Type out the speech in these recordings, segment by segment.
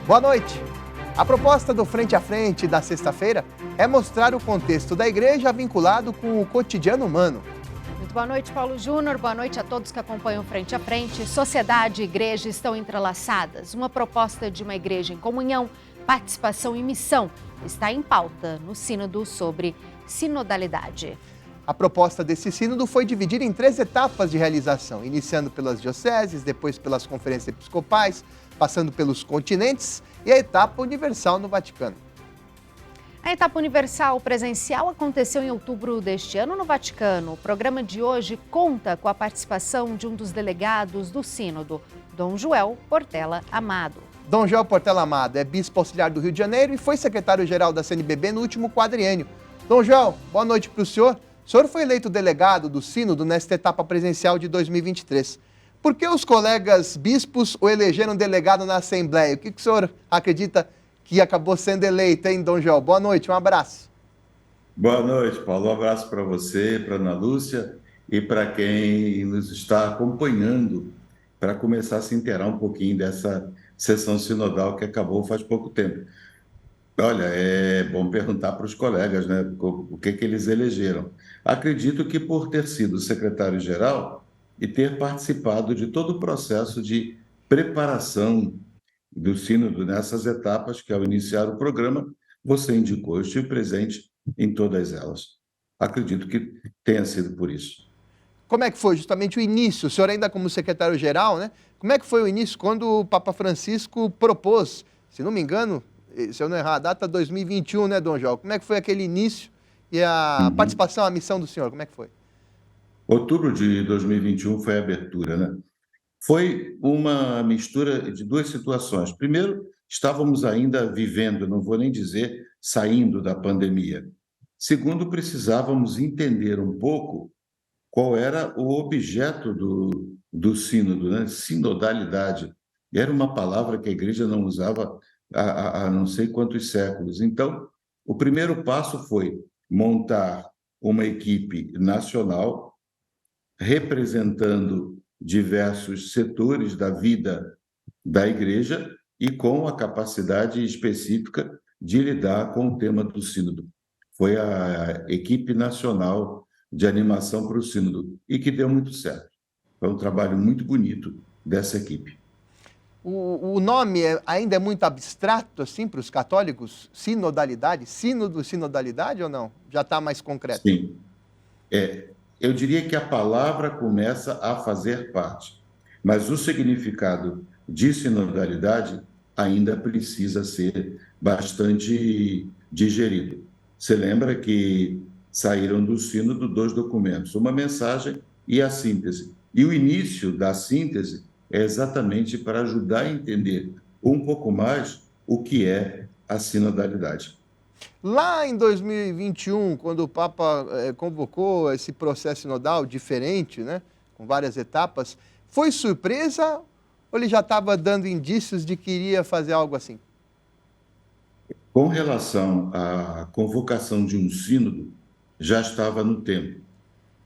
Boa noite. A proposta do Frente a Frente da sexta-feira é mostrar o contexto da igreja vinculado com o cotidiano humano. Muito boa noite, Paulo Júnior. Boa noite a todos que acompanham Frente a Frente. Sociedade e igreja estão entrelaçadas. Uma proposta de uma igreja em comunhão, participação e missão está em pauta no Sínodo sobre sinodalidade. A proposta desse sínodo foi dividida em 3 etapas de realização, iniciando pelas dioceses, depois pelas conferências episcopais, passando pelos continentes e a etapa universal no Vaticano. A etapa universal presencial aconteceu em outubro deste ano no Vaticano. O programa de hoje conta com a participação de um dos delegados do sínodo, Dom Joel Portela Amado. Dom Joel Portela Amado é bispo auxiliar do Rio de Janeiro e foi secretário-geral da CNBB no último quadriênio. Dom Joel, boa noite para o senhor. O senhor foi eleito delegado do sínodo nesta etapa presencial de 2023. Por que os colegas bispos o elegeram delegado na Assembleia? O que o senhor acredita que acabou sendo eleito, hein, Dom Joel? Boa noite, um abraço. Boa noite, Paulo. Um abraço para você, para a Ana Lúcia e para quem nos está acompanhando para começar a se inteirar um pouquinho dessa sessão sinodal que acabou faz pouco tempo. Olha, é bom perguntar para os colegas, né, o que eles elegeram. Acredito que por ter sido secretário-geral e ter participado de todo o processo de preparação do sínodo nessas etapas, que ao iniciar o programa, você indicou, eu estive presente em todas elas. Acredito que tenha sido por isso. Como é que foi justamente o início? O senhor ainda como secretário-geral, né? Como é que foi o início quando o Papa Francisco propôs, se não me engano, se eu não errar, a data 2021, né, Dom João? Como é que foi aquele início e a participação, a missão do senhor? Como é que foi? Outubro de 2021 foi a abertura, né? Foi uma mistura de 2 situações. Primeiro, estávamos ainda vivendo, não vou nem dizer saindo da pandemia. Segundo, precisávamos entender um pouco qual era o objeto do sínodo, né? Sinodalidade. Era uma palavra que a igreja não usava há não sei quantos séculos. Então, o primeiro passo foi montar uma equipe nacional representando diversos setores da vida da igreja e com a capacidade específica de lidar com o tema do sínodo. Foi a equipe nacional de animação para o sínodo e que deu muito certo. Foi um trabalho muito bonito dessa equipe. O nome ainda é muito abstrato, assim, para os católicos? Sinodalidade? Sínodo, sinodalidade ou não? Já está mais concreto? Sim. Eu diria que a palavra começa a fazer parte, mas o significado de sinodalidade ainda precisa ser bastante digerido. Você lembra que saíram do sínodo 2 documentos, uma mensagem e a síntese. E o início da síntese é exatamente para ajudar a entender um pouco mais o que é a sinodalidade. Lá em 2021, quando o Papa convocou esse processo sinodal diferente, né, com várias etapas, foi surpresa ou ele já estava dando indícios de que iria fazer algo assim? Com relação à convocação de um sínodo, já estava no tempo.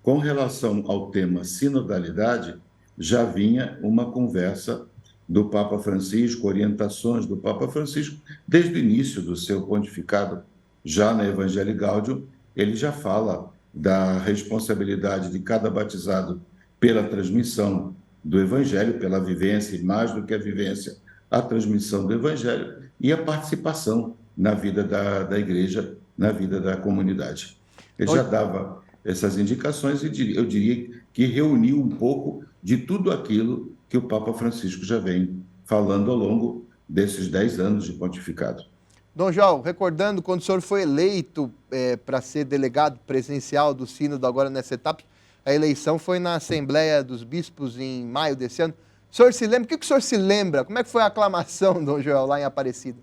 Com relação ao tema sinodalidade, já vinha uma conversa do Papa Francisco, orientações do Papa Francisco, desde o início do seu pontificado, já na Evangelii Gaudium, ele já fala da responsabilidade de cada batizado pela transmissão do Evangelho, pela vivência, e mais do que a vivência, a transmissão do Evangelho e a participação na vida da igreja, na vida da comunidade. Ele já dava essas indicações e eu diria que reuniu um pouco de tudo aquilo que o Papa Francisco já vem falando ao longo desses 10 anos de pontificado. Dom João, recordando quando o senhor foi eleito para ser delegado presencial do sínodo agora nessa etapa, a eleição foi na Assembleia dos Bispos em maio desse ano. O senhor se lembra? O que o senhor se lembra? Como é que foi a aclamação, Dom João, lá em Aparecida?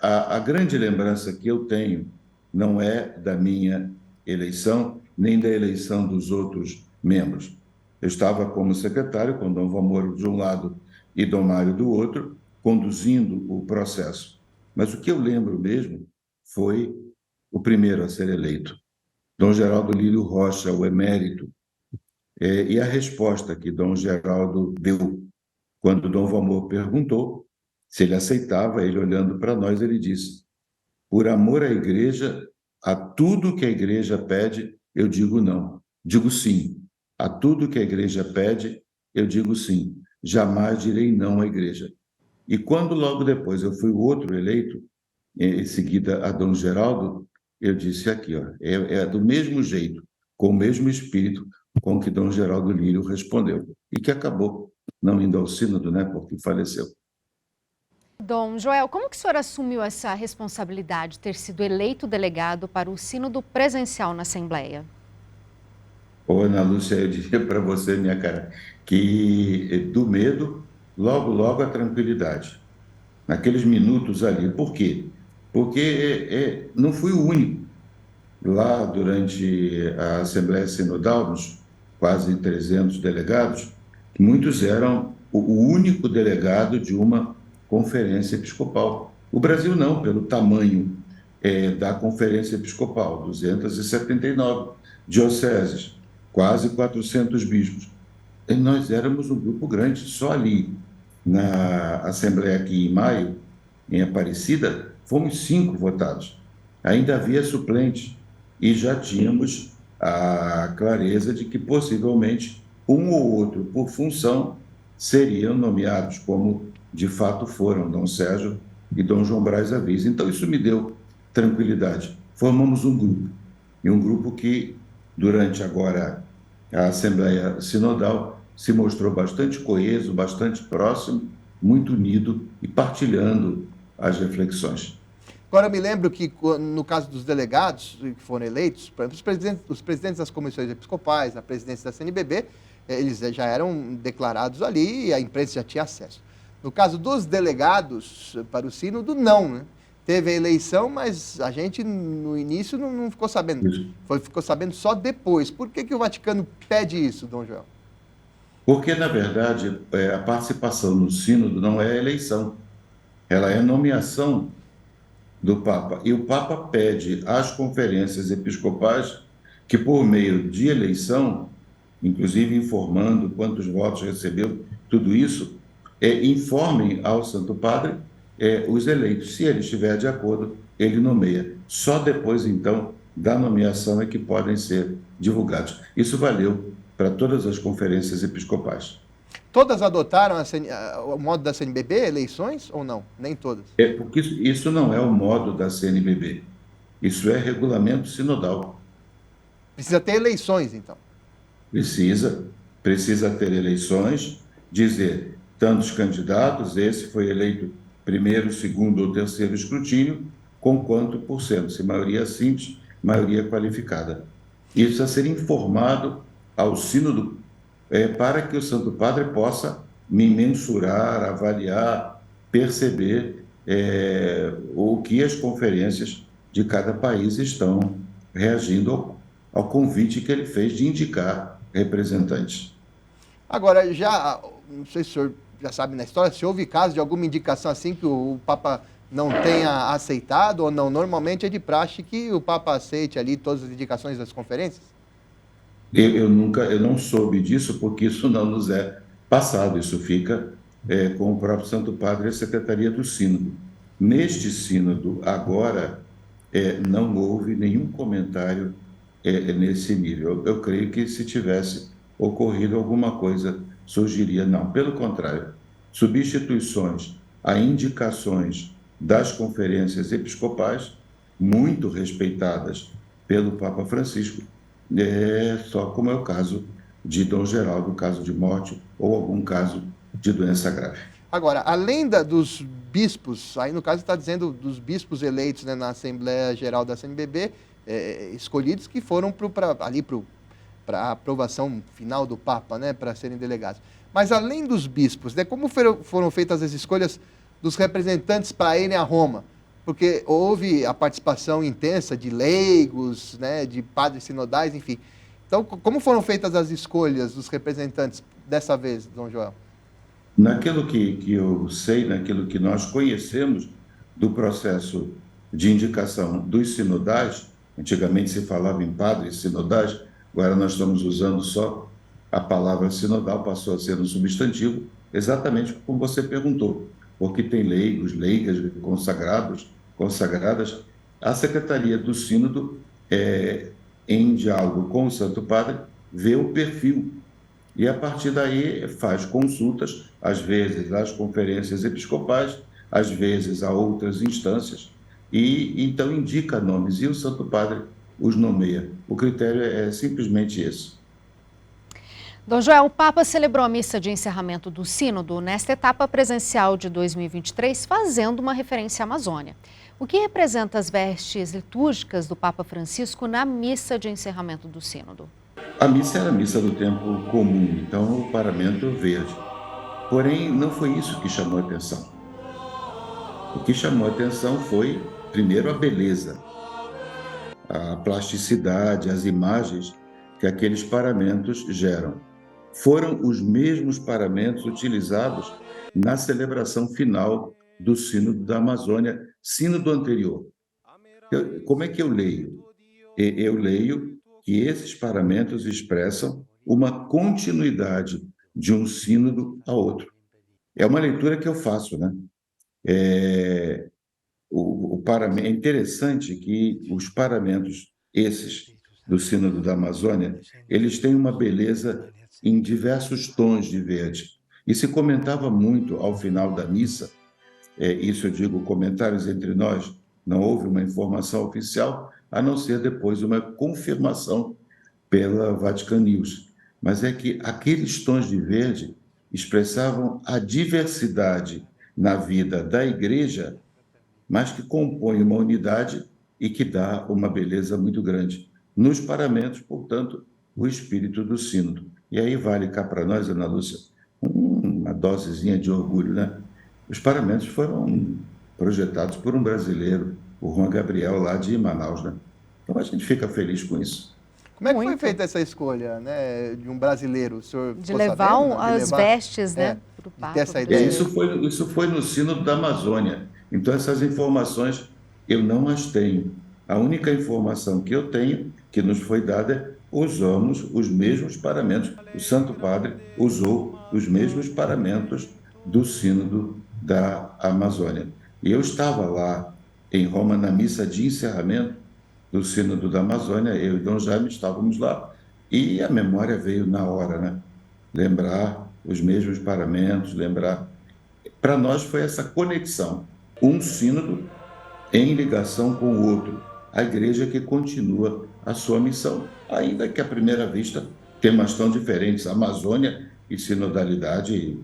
A grande lembrança que eu tenho não é da minha eleição, nem da eleição dos outros membros. Eu estava como secretário, com Dom Valmor de um lado e Dom Mário do outro, conduzindo o processo. Mas o que eu lembro mesmo foi o primeiro a ser eleito, Dom Geraldo Lírio Rocha, o emérito, e a resposta que Dom Geraldo deu quando Dom Valmor perguntou, Se ele aceitava, ele olhando para nós, ele disse: por amor à igreja, a tudo que a igreja pede, eu digo não. Digo sim. A tudo que a igreja pede, eu digo sim. Jamais direi não à igreja. E quando logo depois eu fui o outro eleito, em seguida a Dom Geraldo, eu disse aqui, ó, é do mesmo jeito, com o mesmo espírito com que Dom Geraldo Lírio respondeu. E que acabou não indo ao sínodo, né, porque faleceu. Dom Joel, como que o senhor assumiu essa responsabilidade de ter sido eleito delegado para o sínodo presencial na Assembleia? Ô, Ana Lúcia, eu diria para você, minha cara, que do medo, logo a tranquilidade. Naqueles minutos ali. Por quê? Porque não fui o único. Lá, durante a Assembleia Sinodal, nos quase 300 delegados, muitos eram o único delegado de uma conferência episcopal. O Brasil não, pelo tamanho da conferência episcopal, 279 dioceses, quase 400 bispos. E nós éramos um grupo grande, só ali na Assembleia aqui em maio, em Aparecida, fomos 5 votados. Ainda havia suplentes e já tínhamos a clareza de que possivelmente um ou outro, por função, seriam nomeados, como de fato foram Dom Sérgio e Dom João Braz Avis. Então isso me deu tranquilidade. Formamos um grupo, e um grupo que, durante agora a Assembleia Sinodal, se mostrou bastante coeso, bastante próximo, muito unido e partilhando as reflexões. Agora, eu me lembro que, no caso dos delegados que foram eleitos, por exemplo, os presidentes das comissões episcopais, a presidência da CNBB, eles já eram declarados ali e a imprensa já tinha acesso. No caso dos delegados para o sínodo, não, né? Teve a eleição, mas a gente, no início, não ficou sabendo. Ficou sabendo só depois. Por que o Vaticano pede isso, Dom Joel? Porque, na verdade, a participação no sínodo não é eleição, ela é nomeação do Papa. E o Papa pede às conferências episcopais que, por meio de eleição, inclusive informando quantos votos recebeu, tudo isso, informem ao Santo Padre os eleitos. Se ele estiver de acordo, ele nomeia. Só depois, então, da nomeação é que podem ser divulgados. Isso valeu para todas as conferências episcopais. Todas adotaram o modo da CNBB, eleições, ou não? Nem todas? Porque isso não é o modo da CNBB. Isso é regulamento sinodal. Precisa ter eleições, então? Precisa ter eleições, dizer tantos candidatos, esse foi eleito primeiro, segundo ou terceiro escrutínio, com quanto por cento, se maioria simples, maioria qualificada. Isso precisa ser informado ao sínodo para que o Santo Padre possa mensurar, avaliar, perceber o que as conferências de cada país estão reagindo ao convite que ele fez de indicar representantes. Agora, não sei se o senhor já sabe na história, se houve caso de alguma indicação assim que o Papa não tenha aceitado ou não. Normalmente é de praxe que o Papa aceite ali todas as indicações das conferências? Eu não soube disso, porque isso não nos é passado, isso fica com o próprio Santo Padre e a Secretaria do Sínodo. Neste Sínodo, agora, não houve nenhum comentário nesse nível. Eu creio que se tivesse ocorrido alguma coisa, surgiria. Não, pelo contrário, substituições a indicações das conferências episcopais, muito respeitadas pelo Papa Francisco, só como é o caso de Dom Geraldo, caso de morte ou algum caso de doença grave. Agora, além dos bispos, aí no caso está dizendo dos bispos eleitos, né, na Assembleia Geral da CNBB, escolhidos que foram para a aprovação final do Papa, né, para serem delegados. Mas além dos bispos, né, como foram feitas as escolhas dos representantes para irem a Roma? Porque houve a participação intensa de leigos, né, de padres sinodais, enfim. Então, como foram feitas as escolhas dos representantes dessa vez, Dom Joel? Naquilo que eu sei, naquilo que nós conhecemos do processo de indicação dos sinodais, antigamente se falava em padres sinodais, agora nós estamos usando só a palavra sinodal, passou a ser um substantivo, exatamente como você perguntou. porque tem leigos, leigas, consagradas. A Secretaria do Sínodo, em diálogo com o Santo Padre, vê o perfil e, a partir daí, faz consultas, às vezes às conferências episcopais, às vezes a outras instâncias, e então indica nomes, e o Santo Padre os nomeia. O critério é simplesmente esse. Dom Joel, o Papa celebrou a missa de encerramento do Sínodo nesta etapa presencial de 2023, fazendo uma referência à Amazônia. O que representa as vestes litúrgicas do Papa Francisco na missa de encerramento do Sínodo? A missa era a missa do tempo comum, então o paramento verde. Porém, não foi isso que chamou a atenção. O que chamou a atenção foi, primeiro, a beleza, a plasticidade, as imagens que aqueles paramentos geram. Foram os mesmos paramentos utilizados na celebração final do Sínodo da Amazônia, sínodo anterior. Como é que eu leio? Eu leio que esses paramentos expressam uma continuidade de um sínodo a outro. É uma leitura que eu faço, né? É interessante que os paramentos, esses do Sínodo da Amazônia, eles têm uma beleza em diversos tons de verde. E se comentava muito ao final da missa, isso eu digo, comentários entre nós, não houve uma informação oficial, a não ser depois uma confirmação pela Vatican News. Mas é que aqueles tons de verde expressavam a diversidade na vida da Igreja, mas que compõe uma unidade e que dá uma beleza muito grande. Nos paramentos, portanto, o espírito do sínodo. E aí vale cá para nós, Ana Lúcia, uma dosezinha de orgulho, né? Os paramentos foram projetados por um brasileiro, o Juan Gabriel, lá de Manaus, né? Então a gente fica feliz com isso. Como é que foi feita essa escolha, né, de um brasileiro? O senhor de levar sabendo, né? as vestes, né, para o Papa. Ter essa ideia. Isso foi no Sínodo da Amazônia. Então, essas informações eu não as tenho. A única informação que eu tenho, que nos foi dada, é usamos os mesmos paramentos. O Santo Padre usou os mesmos paramentos do Sínodo da Amazônia. E eu estava lá em Roma na missa de encerramento do Sínodo da Amazônia, eu e Dom Jaime estávamos lá, e a memória veio na hora, né? Lembrar os mesmos paramentos, lembrar. Para nós foi essa conexão, um sínodo em ligação com o outro, a igreja que continua a sua missão, ainda que à primeira vista temas tão diferentes, Amazônia e sinodalidade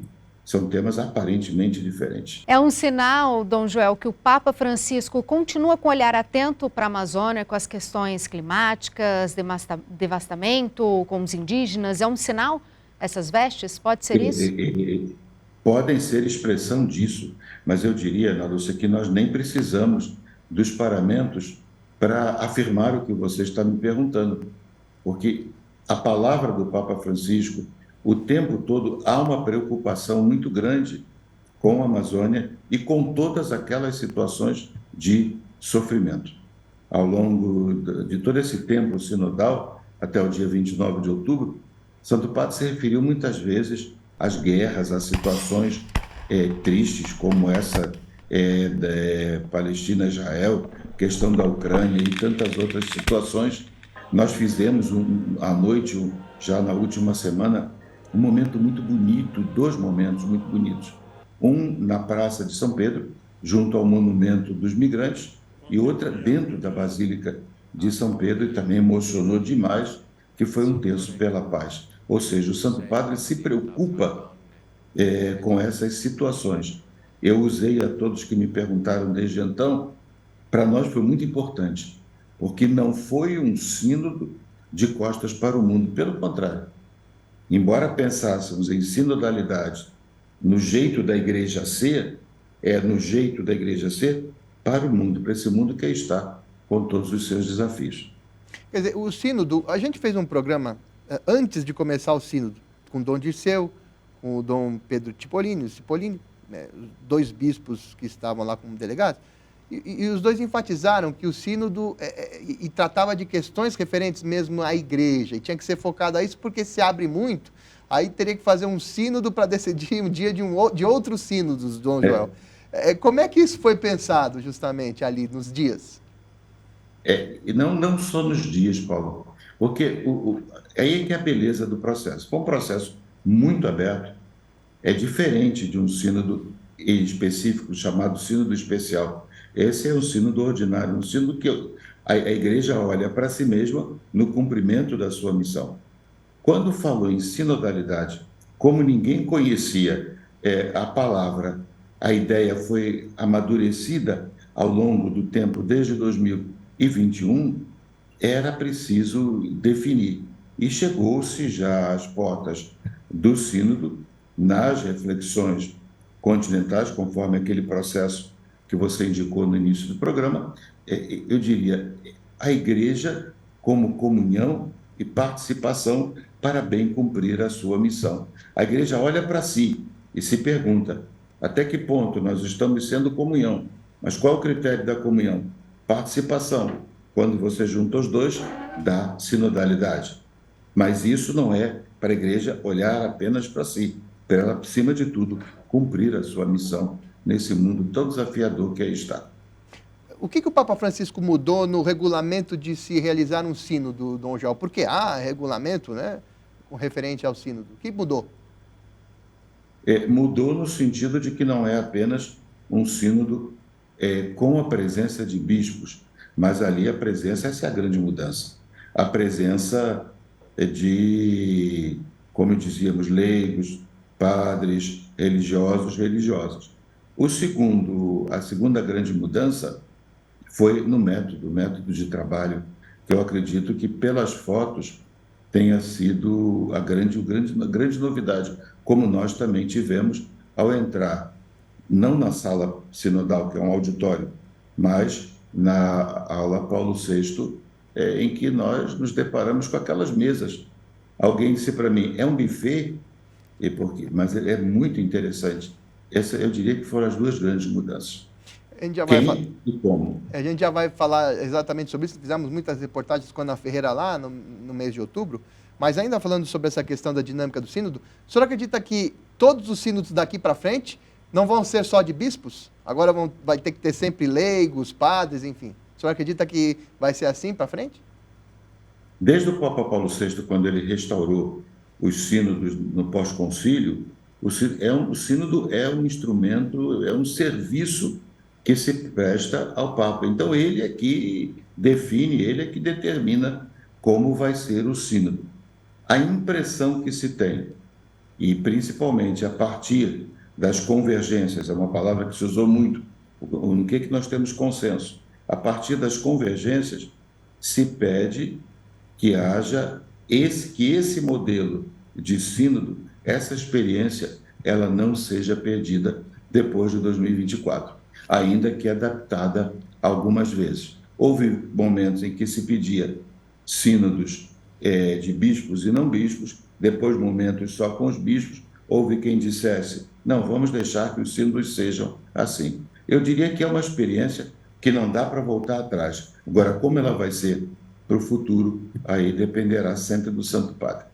são temas aparentemente diferentes. É um sinal, Dom Joel, que o Papa Francisco continua com um olhar atento para a Amazônia, com as questões climáticas, devastamento com os indígenas. É um sinal, essas vestes? Pode ser isso? Podem ser expressão disso, mas eu diria, Ana Lúcia, que nós nem precisamos dos paramentos para afirmar o que você está me perguntando, porque a palavra do Papa Francisco, o tempo todo, há uma preocupação muito grande com a Amazônia e com todas aquelas situações de sofrimento. Ao longo de todo esse tempo sinodal, até o dia 29 de outubro, Santo Padre se referiu muitas vezes às guerras, às situações tristes, como essa da Palestina-Israel, questão da Ucrânia e tantas outras situações. Nós fizemos à noite, já na última semana, um momento muito bonito, dois momentos muito bonitos. Um na Praça de São Pedro, junto ao Monumento dos Migrantes, e outra dentro da Basílica de São Pedro, e também emocionou demais, que foi um terço pela paz. Ou seja, o Santo Padre se preocupa com essas situações. Eu usei a todos que me perguntaram desde então, para nós foi muito importante, porque não foi um sínodo de costas para o mundo, pelo contrário. Embora pensássemos em sinodalidade no jeito da igreja ser, no jeito da igreja ser para o mundo, para esse mundo que aí está, com todos os seus desafios. Quer dizer, o sínodo, a gente fez um programa antes de começar o sínodo, com o Dom Dirceu, com o Dom Pedro Cipollini, dois bispos que estavam lá como delegados, e os dois enfatizaram que o sínodo tratava de questões referentes mesmo à igreja, e tinha que ser focado a isso porque se abre muito aí teria que fazer um sínodo para decidir um dia de outros sínodos, Dom Joel. Como é que isso foi pensado justamente ali nos dias? E não só nos dias, Paulo, porque aí é que é a beleza do processo. Foi um processo muito aberto, é diferente de um sínodo específico chamado sínodo especial. Esse é o sínodo ordinário, um sínodo que a igreja olha para si mesma no cumprimento da sua missão. Quando falou em sinodalidade, como ninguém conhecia a palavra, a ideia foi amadurecida ao longo do tempo, desde 2021, era preciso definir. E chegou-se já às portas do sínodo, nas reflexões continentais, conforme aquele processo que você indicou no início do programa, eu diria, a igreja como comunhão e participação para bem cumprir a sua missão. A igreja olha para si e se pergunta, até que ponto nós estamos sendo comunhão? Mas qual é o critério da comunhão? Participação. Quando você junta os dois, dá sinodalidade. Mas isso não é para a igreja olhar apenas para si, para ela, acima de tudo, cumprir a sua missão nesse mundo tão desafiador que aí está. O que o Papa Francisco mudou no regulamento de se realizar um sínodo, Dom João? Porque há regulamento, né, com referente ao sínodo. O que mudou? Mudou no sentido de que não é apenas um sínodo com a presença de bispos, mas ali a presença, essa é a grande mudança, a presença de, como dizíamos, leigos, padres, religiosas. A segunda grande mudança foi no método de trabalho, que eu acredito que pelas fotos tenha sido a grande novidade, como nós também tivemos ao entrar, não na sala sinodal, que é um auditório, mas na aula Paulo VI, em que nós nos deparamos com aquelas mesas. Alguém disse para mim, é um buffet? Mas é muito interessante. Eu diria que foram as duas grandes mudanças. Quem e como. A gente já vai falar exatamente sobre isso. Fizemos muitas reportagens com a Ana Ferreira lá no mês de outubro, mas ainda falando sobre essa questão da dinâmica do sínodo, o senhor acredita que todos os sínodos daqui para frente não vão ser só de bispos? Agora vai ter que ter sempre leigos, padres, enfim. O senhor acredita que vai ser assim para frente? Desde o Papa Paulo VI, quando ele restaurou os sínodos no pós-concílio, o sínodo é um instrumento, é um serviço que se presta ao Papa. Então, ele é que define, ele é que determina como vai ser o sínodo. A impressão que se tem, e principalmente a partir das convergências, é uma palavra que se usou muito, no que nós temos consenso? A partir das convergências, se pede que haja que esse modelo de sínodo, essa experiência, ela não seja perdida depois de 2024, ainda que adaptada algumas vezes. Houve momentos em que se pedia sínodos de bispos e não bispos, depois momentos só com os bispos, houve quem dissesse, não, vamos deixar que os sínodos sejam assim. Eu diria que é uma experiência que não dá para voltar atrás. Agora, como ela vai ser para o futuro, aí dependerá sempre do Santo Padre.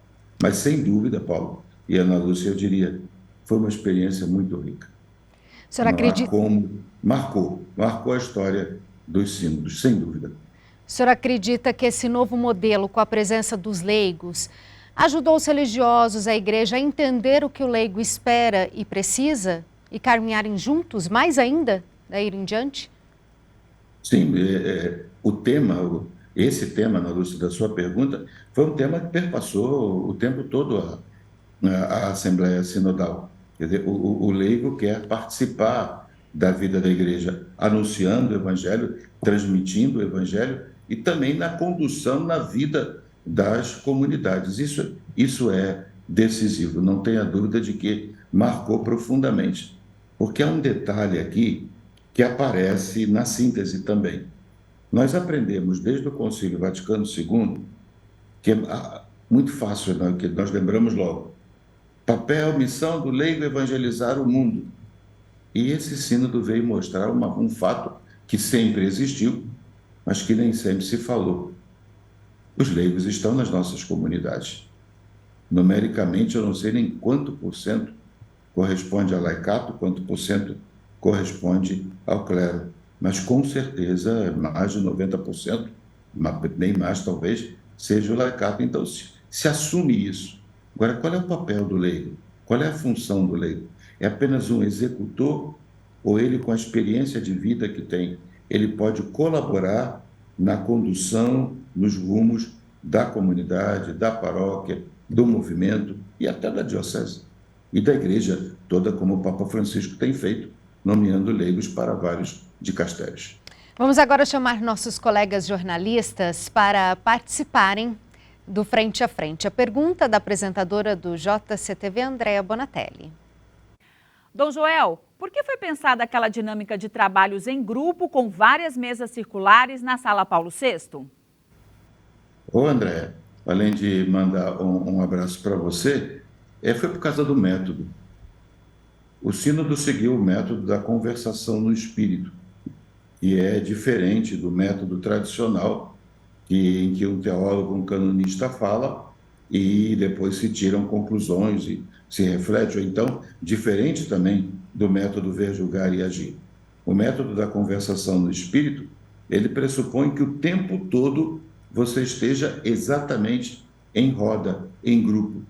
Mas, sem dúvida, Paulo e Ana Lúcia, eu diria, foi uma experiência muito rica. O senhor acredita? Marcou a história dos sínodos, sem dúvida. O senhor acredita que esse novo modelo, com a presença dos leigos, ajudou os religiosos, a igreja, a entender o que o leigo espera e precisa e caminharem juntos, mais ainda, daí em diante? Sim, esse tema, Ana Lúcia, da sua pergunta, foi um tema que perpassou o tempo todo a Assembleia Sinodal. Quer dizer, o leigo quer participar da vida da igreja, anunciando o evangelho, transmitindo o evangelho e também na condução na vida das comunidades. Isso é decisivo, não tenha dúvida de que marcou profundamente. Porque há um detalhe aqui que aparece na síntese também. Nós aprendemos desde o Concílio Vaticano II, que é muito fácil, né, que nós lembramos logo, papel, missão do leigo evangelizar o mundo. E esse sínodo veio mostrar um fato que sempre existiu, mas que nem sempre se falou. Os leigos estão nas nossas comunidades. Numericamente, eu não sei nem quanto por cento corresponde ao laicato, quanto por cento corresponde ao clero. Mas, com certeza, mais de 90%, bem mais talvez, seja o laicato. Então, se assume isso. Agora, qual é o papel do leigo? Qual é a função do leigo? É apenas um executor ou ele, com a experiência de vida que tem, ele pode colaborar na condução, nos rumos da comunidade, da paróquia, do movimento e até da diocese e da igreja toda, como o Papa Francisco tem feito, nomeando leigos para vários dicastérios. Vamos agora chamar nossos colegas jornalistas para participarem do Frente a Frente. A pergunta da apresentadora do JCTV, Andréa Bonatelli. Dom Joel, por que foi pensada aquela dinâmica de trabalhos em grupo com várias mesas circulares na Sala Paulo VI? Ô André, além de mandar um abraço para você, foi por causa do método. O sínodo seguiu o método da conversação no espírito, e é diferente do método tradicional, em que um teólogo, um canonista fala, e depois se tiram conclusões e se reflete, ou então, diferente também do método ver, julgar e agir. O método da conversação no espírito, ele pressupõe que o tempo todo você esteja exatamente em roda, em grupo,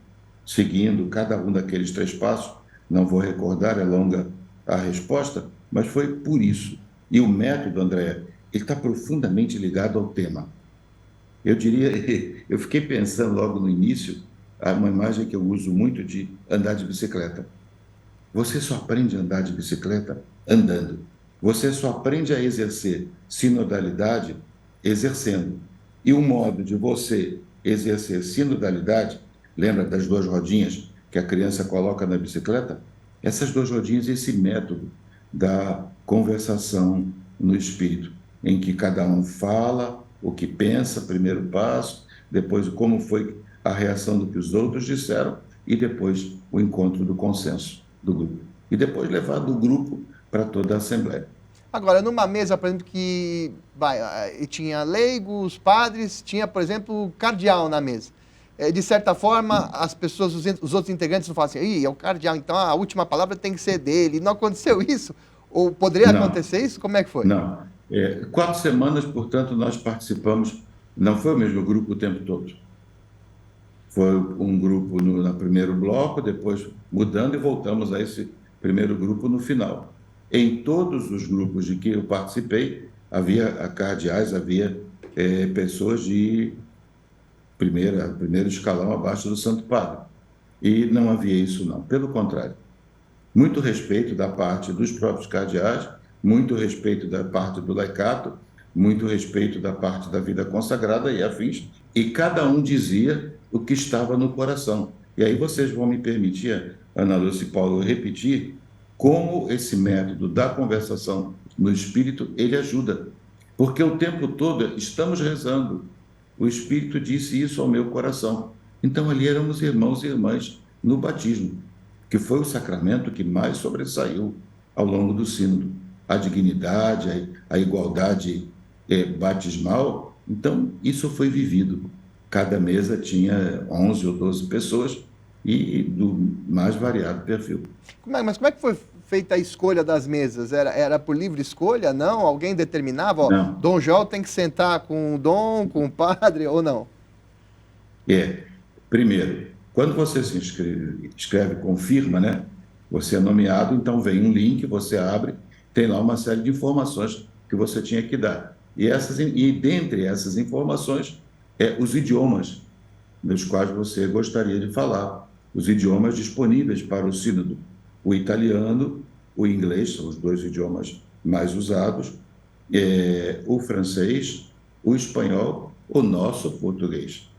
seguindo cada um daqueles 3 passos. Não vou recordar, é longa a resposta, mas foi por isso. E o método, André, ele está profundamente ligado ao tema. Eu diria, eu fiquei pensando logo no início, uma imagem que eu uso muito de andar de bicicleta. Você só aprende a andar de bicicleta andando. Você só aprende a exercer sinodalidade exercendo. E o modo de você exercer sinodalidade, lembra das 2 rodinhas que a criança coloca na bicicleta? Essas 2 rodinhas, esse método da conversação no espírito, em que cada um fala o que pensa, primeiro passo, depois como foi a reação do que os outros disseram e depois o encontro do consenso do grupo. E depois levar do grupo para toda a Assembleia. Agora, numa mesa, por exemplo, que tinha leigos, padres, tinha, por exemplo, cardeal na mesa. De certa forma, as pessoas, os outros integrantes não falam assim, é o cardeal, então a última palavra tem que ser dele. Não aconteceu isso? Ou poderia acontecer isso? Como é que foi? Não. 4 semanas, portanto, nós participamos, não foi o mesmo grupo o tempo todo. Foi um grupo no primeiro bloco, depois mudando e voltamos a esse primeiro grupo no final. Em todos os grupos de que eu participei, havia cardeais, havia pessoas de primeiro escalão abaixo do Santo Padre. E não havia isso, não. Pelo contrário. Muito respeito da parte dos próprios cardeais, muito respeito da parte do laicato, muito respeito da parte da vida consagrada e afins, e cada um dizia o que estava no coração. E aí vocês vão me permitir, Ana Lúcia e Paulo, repetir como esse método da conversação no espírito, ele ajuda. Porque o tempo todo estamos rezando. O Espírito disse isso ao meu coração. Então ali éramos irmãos e irmãs no batismo, que foi o sacramento que mais sobressaiu ao longo do sínodo. A dignidade, a igualdade batismal, então isso foi vivido. Cada mesa tinha 11 ou 12 pessoas e do mais variado perfil. Mas como é que foi feita a escolha das mesas? Era por livre escolha? Não? Alguém determinava? Não. Dom João tem que sentar com o Dom, com o padre ou não? Primeiro, quando você se inscreve, confirma, né? Você é nomeado, então vem um link, você abre, tem lá uma série de informações que você tinha que dar. E dentre essas informações, os idiomas dos quais você gostaria de falar, os idiomas disponíveis para o sínodo. O italiano, o inglês, são os 2 idiomas mais usados, o francês, o espanhol, o nosso português.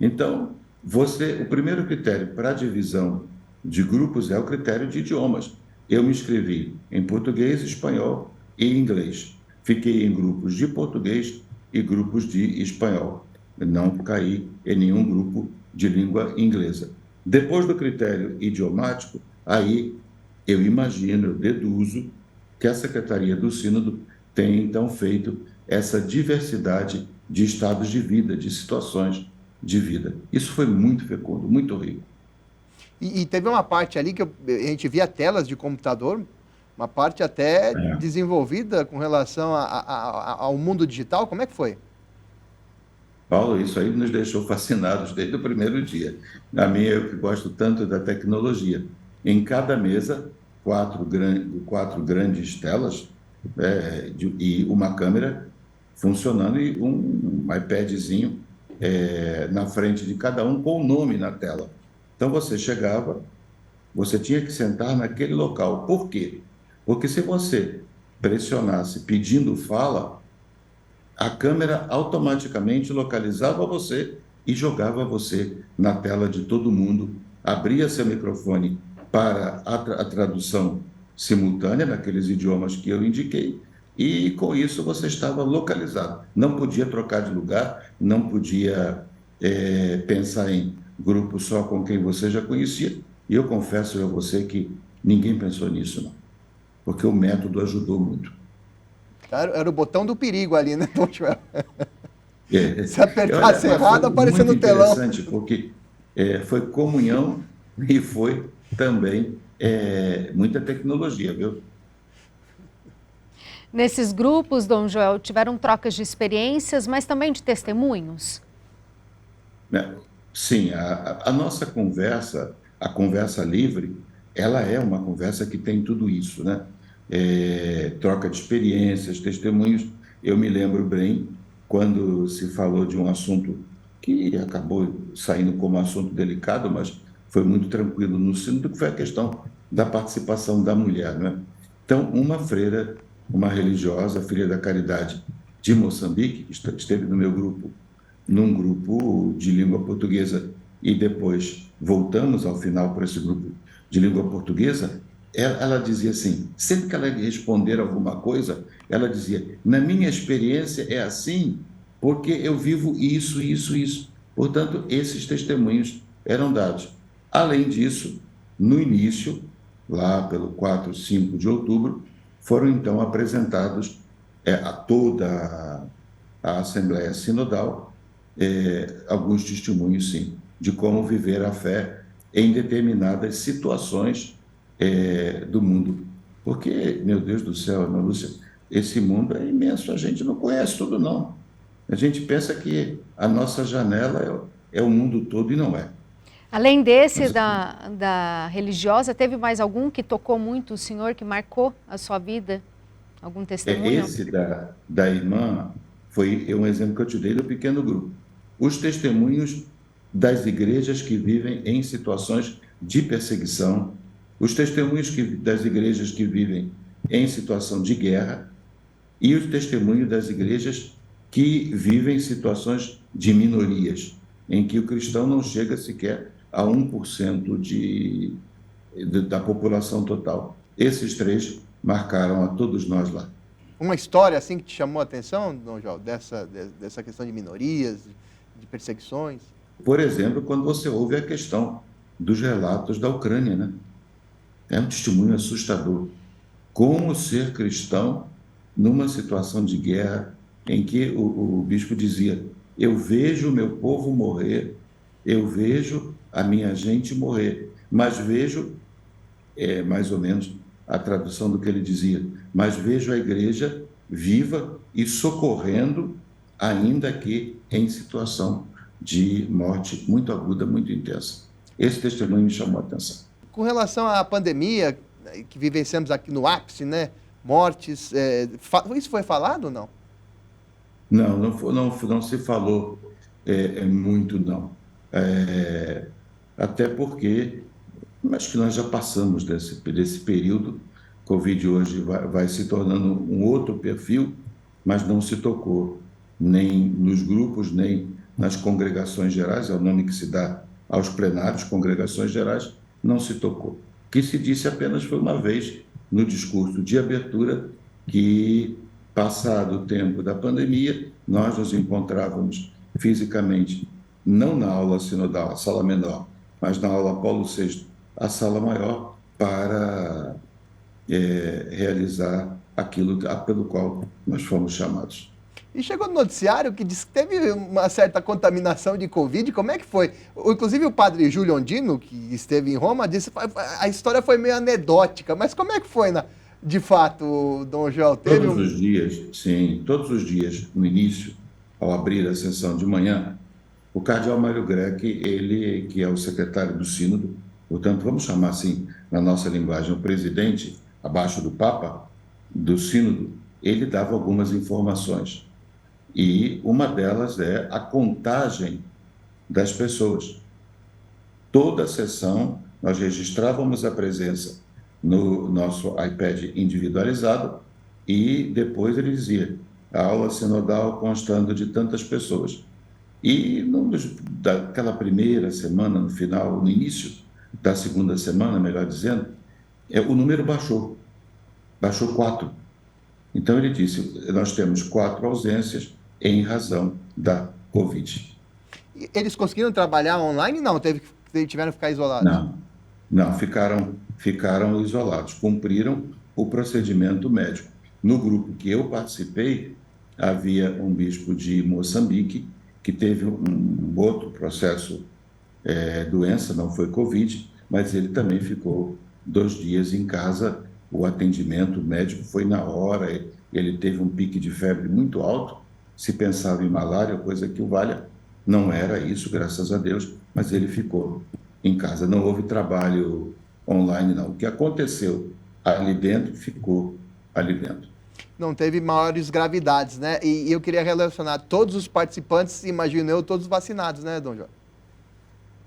Então, o primeiro critério para a divisão de grupos é o critério de idiomas. Eu me inscrevi em português, espanhol e inglês. Fiquei em grupos de português e grupos de espanhol. Não caí em nenhum grupo de língua inglesa. Depois do critério idiomático, aí eu imagino, eu deduzo que a Secretaria do Sínodo tem, então, feito essa diversidade de estados de vida, de situações, de vida. Isso foi muito fecundo, muito rico. E teve uma parte ali que a gente via telas de computador, uma parte até desenvolvida com relação ao mundo digital. Como é que foi? Paulo, isso aí nos deixou fascinados desde o primeiro dia. A mim, eu que gosto tanto da tecnologia. Em cada mesa, quatro grandes telas e uma câmera funcionando e um iPadzinho na frente de cada um com o nome na tela. Então, você chegava, você tinha que sentar naquele local. Por quê? Porque se você pressionasse pedindo fala, a câmera automaticamente localizava você e jogava você na tela de todo mundo, abria seu microfone para a tradução simultânea naqueles idiomas que eu indiquei, e com isso você estava localizado. Não podia trocar de lugar, não podia pensar em grupo só com quem você já conhecia, e eu confesso a você que ninguém pensou nisso, não, porque o método ajudou muito. Era o botão do perigo ali, né, Dom Joel? Se Olha, apertasse mas errado, foi aparecia muito no telão. interessante, porque foi comunhão e foi também muita tecnologia, viu? Nesses grupos, Dom Joel, tiveram trocas de experiências, mas também de testemunhos? Sim, a nossa conversa, a conversa livre, ela é uma conversa que tem tudo isso, né? Troca de experiências, testemunhos. Eu me lembro bem quando se falou de um assunto que acabou saindo como assunto delicado, mas foi muito tranquilo no sínodo, que foi a questão da participação da mulher, né? Então, uma freira, uma religiosa, filha da caridade de Moçambique, que esteve no meu grupo, num grupo de língua portuguesa, e depois voltamos ao final para esse grupo de língua portuguesa, ela dizia assim, sempre que ela ia responder alguma coisa, ela dizia, na minha experiência é assim, porque eu vivo isso, isso, isso. Portanto, esses testemunhos eram dados. Além disso, no início, lá pelo 4, 5 de outubro, foram então apresentados a toda a Assembleia Sinodal alguns testemunhos, sim, de como viver a fé em determinadas situações do mundo. Porque, meu Deus do céu, Ana Lúcia, esse mundo é imenso, a gente não conhece tudo, não. A gente pensa que a nossa janela é o mundo todo e não é. Além desse da religiosa, teve mais algum que tocou muito o senhor, que marcou a sua vida? Algum testemunho? Esse da irmã foi um exemplo que eu te dei do pequeno grupo. Os testemunhos das igrejas que vivem em situações de perseguição, os testemunhos das igrejas que vivem em situação de guerra e os testemunhos das igrejas que vivem em situações de minorias, em que o cristão não chega sequer a 1% da população total. Esses três marcaram a todos nós lá. Uma história assim que te chamou a atenção, Dom João, dessa questão de minorias, de perseguições? Por exemplo, quando você ouve a questão dos relatos da Ucrânia, né? É um testemunho assustador. Como ser cristão numa situação de guerra em que o bispo dizia, eu vejo o meu povo morrer, eu vejo a minha gente morrer, mas vejo, mais ou menos a tradução do que ele dizia, mas vejo a igreja viva e socorrendo, ainda que em situação de morte muito aguda, muito intensa. Esse testemunho me chamou a atenção. Com relação à pandemia que vivenciamos aqui no ápice, né? Mortes, isso foi falado ou não? Não se falou muito, não. Até porque acho que nós já passamos desse período. Covid hoje vai se tornando um outro perfil, mas não se tocou nem nos grupos, nem nas congregações gerais, é o nome que se dá aos plenários, congregações gerais, não se tocou. O que se disse apenas foi uma vez no discurso de abertura que, passado o tempo da pandemia, nós nos encontrávamos fisicamente, não na aula sinodal, a sala menor, mas na aula Paulo VI, a sala maior, para realizar aquilo pelo qual nós fomos chamados. E chegou no noticiário que disse que teve uma certa contaminação de Covid. Como é que foi? Inclusive o padre Júlio Ondino, que esteve em Roma, disse que a história foi meio anedótica. Mas como é que foi, de fato, Dom João? Todos os dias, sim, todos os dias, no início, ao abrir a sessão de manhã, o cardeal Mário Greco, ele que é o secretário do sínodo, portanto, vamos chamar assim, na nossa linguagem, o presidente, abaixo do Papa, do sínodo, ele dava algumas informações. E uma delas é a contagem das pessoas. Toda a sessão, nós registrávamos a presença no nosso iPad individualizado e depois ele dizia, a aula sinodal constando de tantas pessoas. E daquela primeira semana, no final, no início da segunda semana, melhor dizendo, o número baixou 4. Então ele disse, nós temos 4 ausências em razão da Covid. Eles conseguiram trabalhar online? Não, tiveram que ficar isolados? Não, ficaram isolados, cumpriram o procedimento médico. No grupo que eu participei, havia um bispo de Moçambique que teve um outro processo, doença, não foi Covid, mas ele também ficou 2 dias em casa. O atendimento médico foi na hora, ele teve um pique de febre muito alto, se pensava em malária, coisa que o valha, não era isso, graças a Deus, mas ele ficou em casa. Não houve trabalho online, não. O que aconteceu ali dentro, ficou ali dentro. Não teve maiores gravidades, né? E eu queria relacionar todos os participantes, imagino eu, todos vacinados, né, Dom João?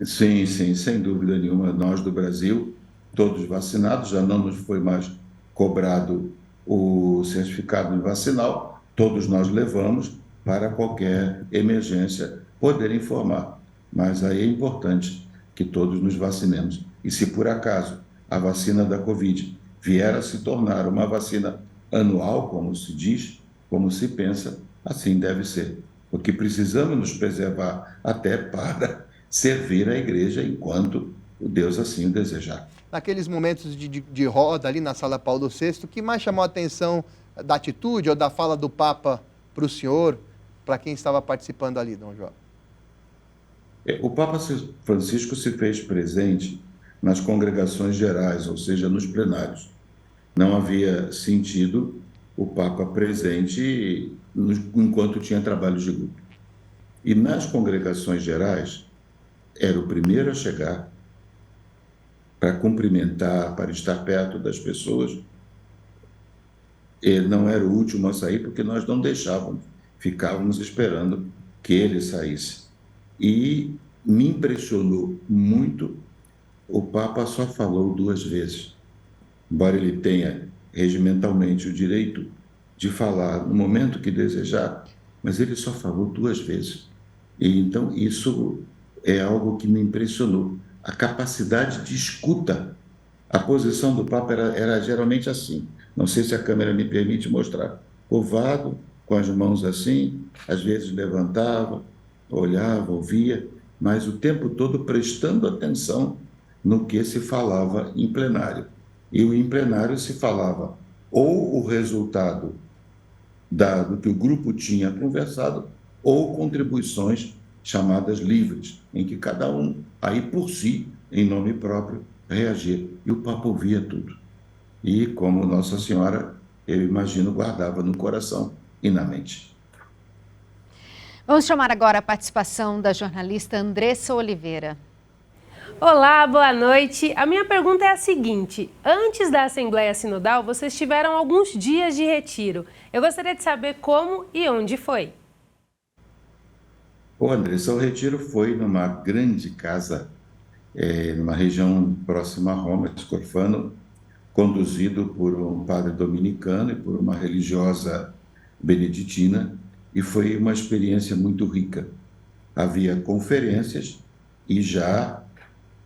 Sim, sem dúvida nenhuma. Nós do Brasil, todos vacinados, já não nos foi mais cobrado o certificado vacinal, todos nós levamos para qualquer emergência poder informar. Mas aí é importante que todos nos vacinemos. E se por acaso a vacina da Covid vier a se tornar uma vacina anual, como se diz, como se pensa, assim deve ser. Porque precisamos nos preservar até para servir a igreja enquanto o Deus assim o desejar. Naqueles momentos de roda ali na Sala Paulo VI, o que mais chamou a atenção da atitude ou da fala do Papa para o senhor, para quem estava participando ali, Dom João? O Papa Francisco se fez presente nas congregações gerais, ou seja, nos plenários. Não havia sentido o Papa presente enquanto tinha trabalhos de grupo. E nas congregações gerais, era o primeiro a chegar para cumprimentar, para estar perto das pessoas. Ele não era o último a sair, porque nós não deixávamos, ficávamos esperando que ele saísse. E me impressionou muito, o Papa só falou 2 vezes. Embora ele tenha regimentalmente o direito de falar no momento que desejar, mas ele só falou 2 vezes. E então isso é algo que me impressionou. A capacidade de escuta. A posição do Papa era geralmente assim. Não sei se a câmera me permite mostrar. Curvado, com as mãos assim, às vezes levantava, olhava, ouvia, mas o tempo todo prestando atenção no que se falava em plenário. E em plenário se falava ou o resultado do que o grupo tinha conversado, ou contribuições chamadas livres, em que cada um, aí por si, em nome próprio, reagia. E o Papa ouvia tudo. E, como Nossa Senhora, eu imagino, guardava no coração e na mente. Vamos chamar agora a participação da jornalista Andressa Oliveira. Olá, boa noite. A minha pergunta é a seguinte: antes da Assembleia Sinodal, vocês tiveram alguns dias de retiro. Eu gostaria de saber como e onde foi. Ô, Andressa, o retiro foi numa grande casa, numa região próxima a Roma, Escorfano, conduzido por um padre dominicano e por uma religiosa beneditina, e foi uma experiência muito rica. Havia conferências e já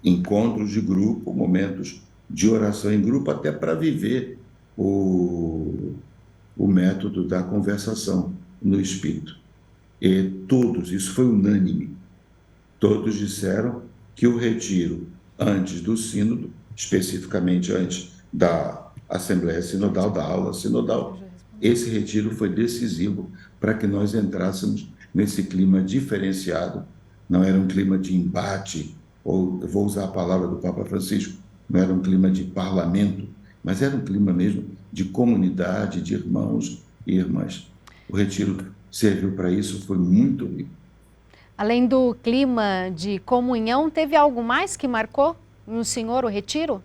encontros de grupo, momentos de oração em grupo, até para viver o método da conversação no Espírito. E todos, isso foi unânime, todos disseram que o retiro antes do sínodo, especificamente antes da Assembleia Sinodal, da aula sinodal, esse retiro foi decisivo para que nós entrássemos nesse clima diferenciado. Não era um clima de embate, ou eu vou usar a palavra do Papa Francisco, não era um clima de parlamento, mas era um clima mesmo de comunidade, de irmãos e irmãs. O retiro serviu para isso, foi muito rico. Além do clima de comunhão, teve algo mais que marcou no senhor o retiro?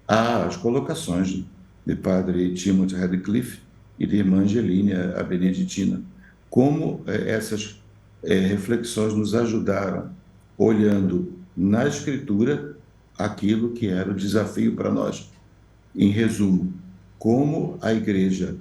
As colocações de padre Timothy Radcliffe e de irmã Angeline, a beneditina. Como essas reflexões nos ajudaram, olhando na Escritura aquilo que era o desafio para nós. Em resumo, como a igreja,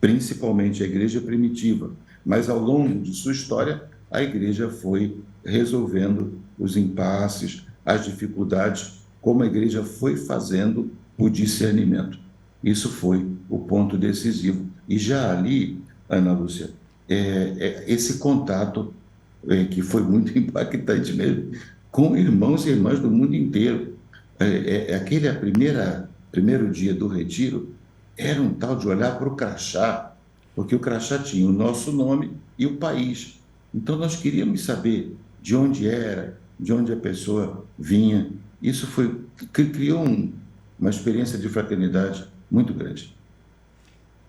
principalmente a igreja primitiva, mas ao longo de sua história, a igreja foi resolvendo os impasses, as dificuldades, como a igreja foi fazendo o discernimento. Isso foi o ponto decisivo. E já ali, Ana Lúcia, esse contato, que foi muito impactante mesmo, com irmãos e irmãs do mundo inteiro. Aquele primeiro dia do retiro era um tal de olhar para o crachá, porque o crachá tinha o nosso nome e o país. Então nós queríamos saber de onde era, de onde a pessoa vinha. Isso criou uma experiência de fraternidade muito grande.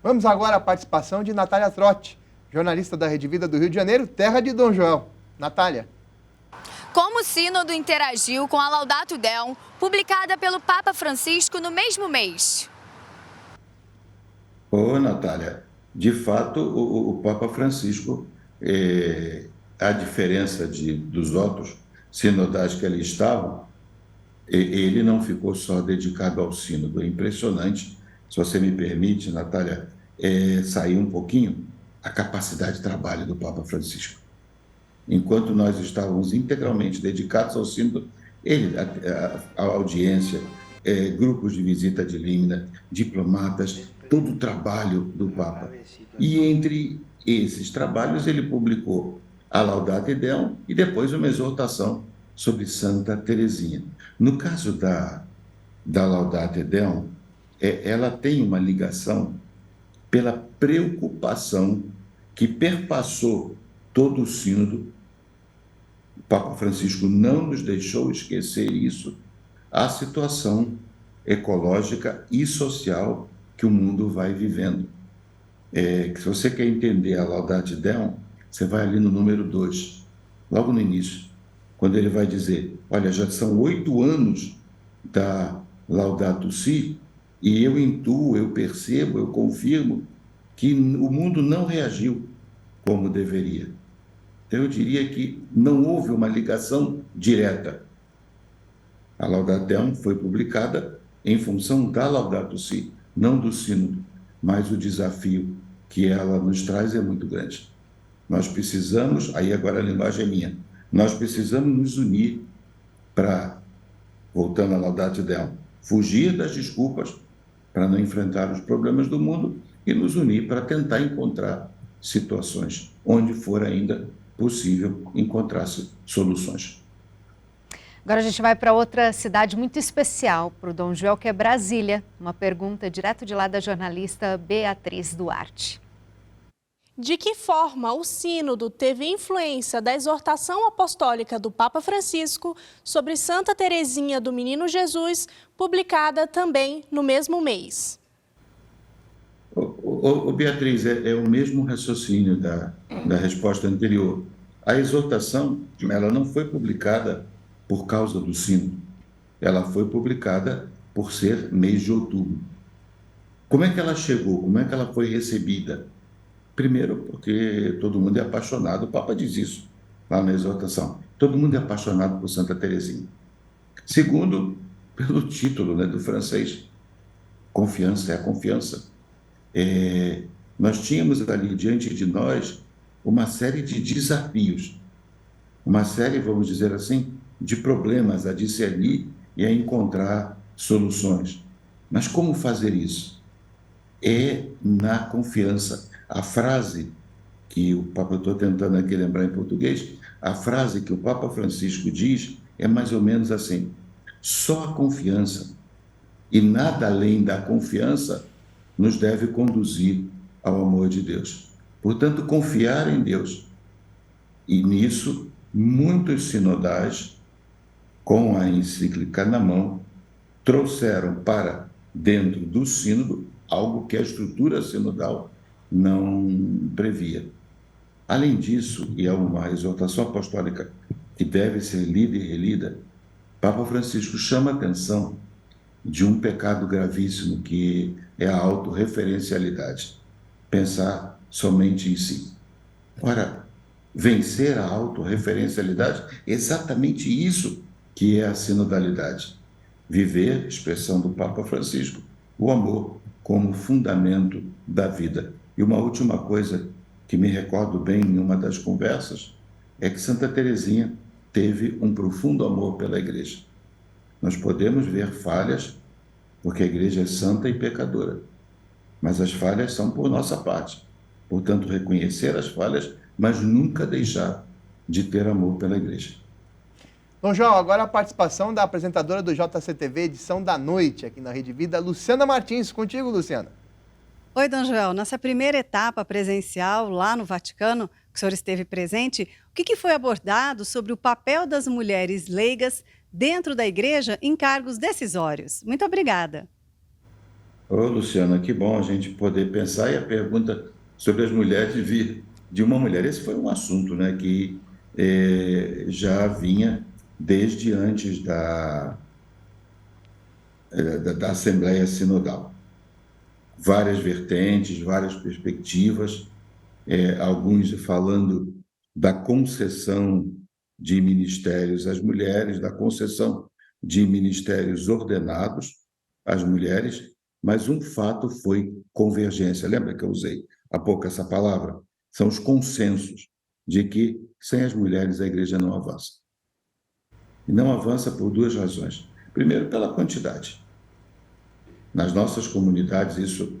Vamos agora à participação de Natália Trotti, jornalista da Rede Vida do Rio de Janeiro, terra de Dom Joel. Natália. Como o Sínodo interagiu com a Laudato Deum, publicada pelo Papa Francisco no mesmo mês? Natália, de fato, o Papa Francisco, a diferença dos outros sinodais que ali estavam, ele não ficou só dedicado ao sínodo. É impressionante, se você me permite, Natália, sair um pouquinho a capacidade de trabalho do Papa Francisco. Enquanto nós estávamos integralmente dedicados ao sínodo, a audiência, grupos de visita de Límina, diplomatas, todo o trabalho do Papa. E entre esses trabalhos ele publicou a Laudato Deum e depois uma exortação sobre Santa Teresinha. No caso da Laudato Deum, ela tem uma ligação pela preocupação que perpassou todo o sínodo. O Papa Francisco não nos deixou esquecer isso, a situação ecológica e social que o mundo vai vivendo. Se você quer entender a Laudato Deum, você vai ali no número 2, logo no início, quando ele vai dizer, olha, já são 8 anos da Laudato Si, e eu intuo, eu percebo, eu confirmo que o mundo não reagiu como deveria. Então, eu diria que não houve uma ligação direta. A Laudato Deum foi publicada em função da Laudato Si, não do sínodo, mas o desafio que ela nos traz é muito grande. Nós precisamos, aí agora a linguagem é minha, nós precisamos nos unir para, voltando à Laudato Deum, fugir das desculpas para não enfrentar os problemas do mundo e nos unir para tentar encontrar situações onde for ainda possível encontrar soluções. Agora a gente vai para outra cidade muito especial para o Dom Joel, que é Brasília. Uma pergunta direto de lá da jornalista Beatriz Duarte. De que forma o Sínodo teve influência da exortação apostólica do Papa Francisco sobre Santa Teresinha do Menino Jesus, publicada também no mesmo mês? Beatriz, é o mesmo raciocínio da resposta anterior. A exortação, ela não foi publicada por causa do sínodo. Ela foi publicada por ser mês de outubro. Como é que ela chegou? Como é que ela foi recebida? Primeiro, porque todo mundo é apaixonado, o Papa diz isso lá na exortação, todo mundo é apaixonado por Santa Teresinha. Segundo, pelo título, né, do francês, confiança é a confiança. Nós tínhamos ali diante de nós uma série de desafios, uma série, vamos dizer assim, de problemas a discernir e a encontrar soluções. Mas como fazer isso? É na confiança. A frase que o Papa, eu estou tentando aqui lembrar em português, a frase que o Papa Francisco diz é mais ou menos assim: só a confiança e nada além da confiança nos deve conduzir ao amor de Deus. Portanto, confiar em Deus. E nisso, muitos sinodais, com a encíclica na mão, trouxeram para dentro do sínodo algo que a estrutura sinodal não previa. Além disso, e é uma exortação apostólica que deve ser lida e relida, Papa Francisco chama a atenção de um pecado gravíssimo que é a autorreferencialidade, pensar somente em si. Ora, vencer a autorreferencialidade é exatamente isso que é a sinodalidade. Viver, expressão do Papa Francisco, o amor como fundamento da vida. E uma última coisa que me recordo bem em uma das conversas é que Santa Teresinha teve um profundo amor pela Igreja. Nós podemos ver falhas, porque a Igreja é santa e pecadora, mas as falhas são por nossa parte. Portanto, reconhecer as falhas, mas nunca deixar de ter amor pela Igreja. Dom João, agora a participação da apresentadora do JCTV, edição da noite, aqui na Rede Vida, Luciana Martins. Contigo, Luciana. Oi, Dom Joel. Nessa primeira etapa presencial lá no Vaticano, que o senhor esteve presente, o que foi abordado sobre o papel das mulheres leigas dentro da Igreja em cargos decisórios? Muito obrigada. Ô, Luciana, que bom a gente poder pensar, e a pergunta sobre as mulheres vir de uma mulher. Esse foi um assunto, né, que já vinha desde antes da Assembleia Sinodal. Várias vertentes, várias perspectivas, alguns falando da concessão de ministérios às mulheres, da concessão de ministérios ordenados às mulheres, mas um fato foi convergência. Lembra que eu usei há pouco essa palavra? São os consensos de que sem as mulheres a Igreja não avança. E não avança por duas razões. Primeiro, pela quantidade. Nas nossas comunidades, isso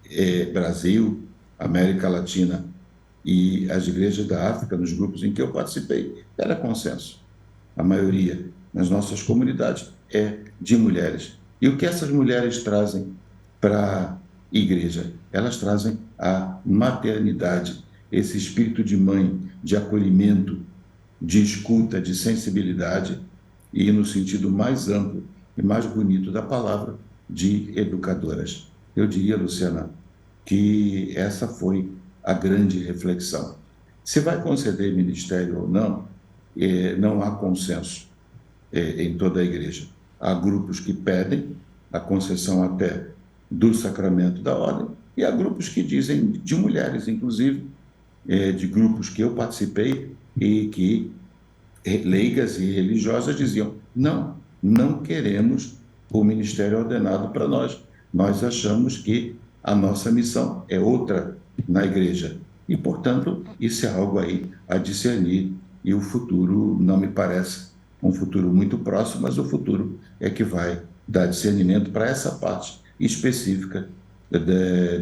é Brasil, América Latina e as igrejas da África, nos grupos em que eu participei, era consenso. A maioria nas nossas comunidades é de mulheres. E o que essas mulheres trazem para a igreja? Elas trazem a maternidade, esse espírito de mãe, de acolhimento, de escuta, de sensibilidade e, no sentido mais amplo e mais bonito da palavra, de educadoras. Eu diria, Luciana, que essa foi a grande reflexão. Se vai conceder ministério ou não, não há consenso em toda a igreja. Há grupos que pedem a concessão até do sacramento da ordem, e há grupos que dizem, de mulheres, inclusive, de grupos que eu participei e que leigas e religiosas diziam, não queremos o ministério ordenado para nós. Nós achamos que a nossa missão é outra na igreja. E, portanto, isso é algo aí a discernir. E o futuro não me parece um futuro muito próximo, mas o futuro é que vai dar discernimento para essa parte específica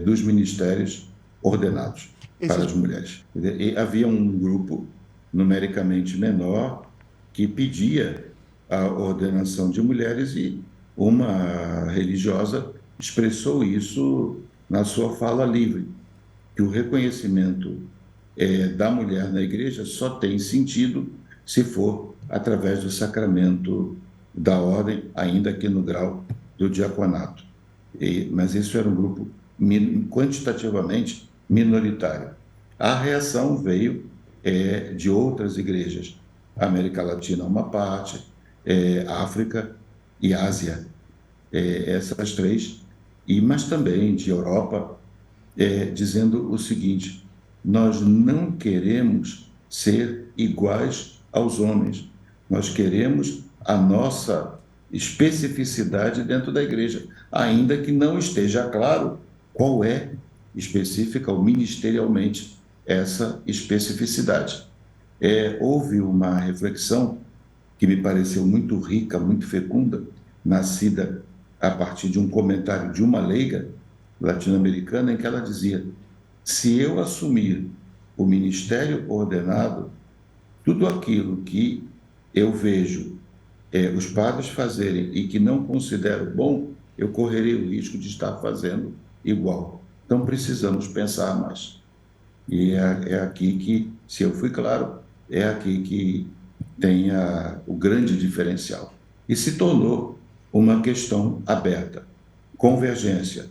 dos ministérios ordenados para as mulheres. E havia um grupo numericamente menor que pedia a ordenação de mulheres e uma religiosa expressou isso na sua fala livre, que o reconhecimento da mulher na igreja só tem sentido se for através do sacramento da ordem, ainda que no grau do diaconato. Mas isso era um grupo quantitativamente minoritário. A reação veio de outras igrejas, América Latina uma parte, África e Ásia, essas três, mas também de Europa, dizendo o seguinte: nós não queremos ser iguais aos homens, nós queremos a nossa especificidade dentro da igreja, ainda que não esteja claro qual é específica ou ministerialmente essa especificidade. Houve uma reflexão que me pareceu muito rica, muito fecunda, nascida a partir de um comentário de uma leiga latino-americana, em que ela dizia: se eu assumir o ministério ordenado, tudo aquilo que eu vejo os padres fazerem e que não considero bom, eu correrei o risco de estar fazendo igual. Então, precisamos pensar mais. E é aqui que, se eu fui claro, é aqui que tem o grande diferencial. E se tornou uma questão aberta. Convergência.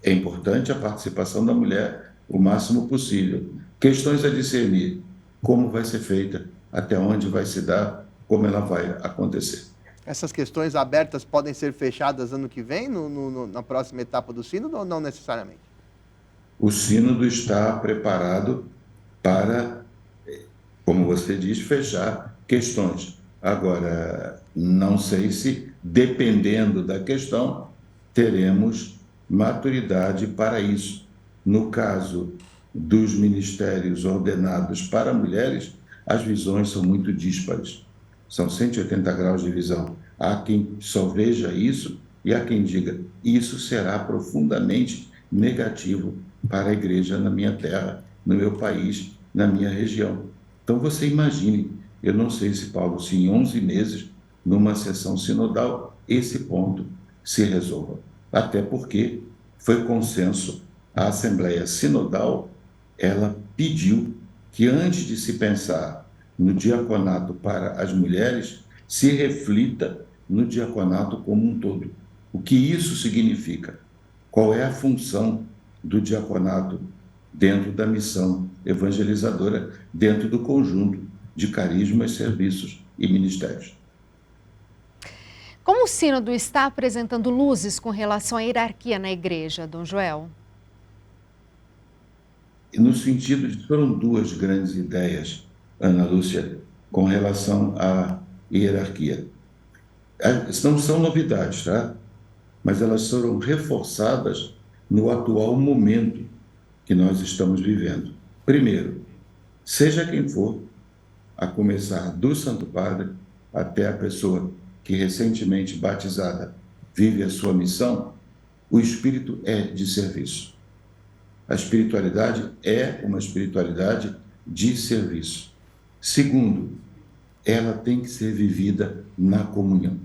É importante a participação da mulher o máximo possível. Questões a discernir. Como vai ser feita, até onde vai se dar, como ela vai acontecer. Essas questões abertas podem ser fechadas ano que vem, na próxima etapa do sínodo, ou não necessariamente? O sínodo está preparado para, como você diz, fechar questões. Agora, não sei se, dependendo da questão, teremos maturidade para isso. No caso dos ministérios ordenados para mulheres, as visões são muito díspares. São 180 graus de visão. Há quem só veja isso e há quem diga, isso será profundamente negativo para a igreja na minha terra, no meu país, na minha região. Então você imagine, eu não sei se, Paulo, se em 11 meses, numa sessão sinodal, esse ponto se resolva. Até porque foi consenso, a Assembleia Sinodal, ela pediu que antes de se pensar no diaconato para as mulheres, se reflita no diaconato como um todo. O que isso significa? Qual é a função do diaconato dentro da missão evangelizadora, dentro do conjunto de carismas, serviços e ministérios? Como o sínodo está apresentando luzes com relação à hierarquia na igreja, Dom Joel? No sentido de, foram duas grandes ideias, Ana Lúcia, com relação à hierarquia. Não são novidades, tá? Mas elas foram reforçadas no atual momento que nós estamos vivendo. Primeiro, seja quem for, a começar do Santo Padre até a pessoa que recentemente batizada vive a sua missão, o espírito é de serviço. A espiritualidade é uma espiritualidade de serviço. Segundo, ela tem que ser vivida na comunhão.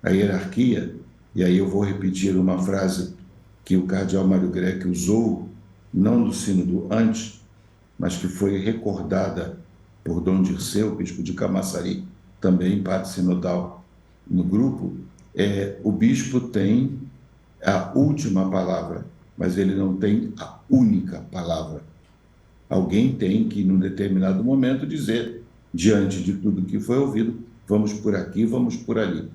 A hierarquia, e aí eu vou repetir uma frase que o cardeal Mário Greco usou, não no sínodo antes, mas que foi recordada por Dom Dirceu, bispo de Camaçari, também padre sinodal no grupo, o bispo tem a última palavra, mas ele não tem a única palavra. Alguém tem que, num determinado momento, dizer, diante de tudo que foi ouvido, vamos por aqui, vamos por ali.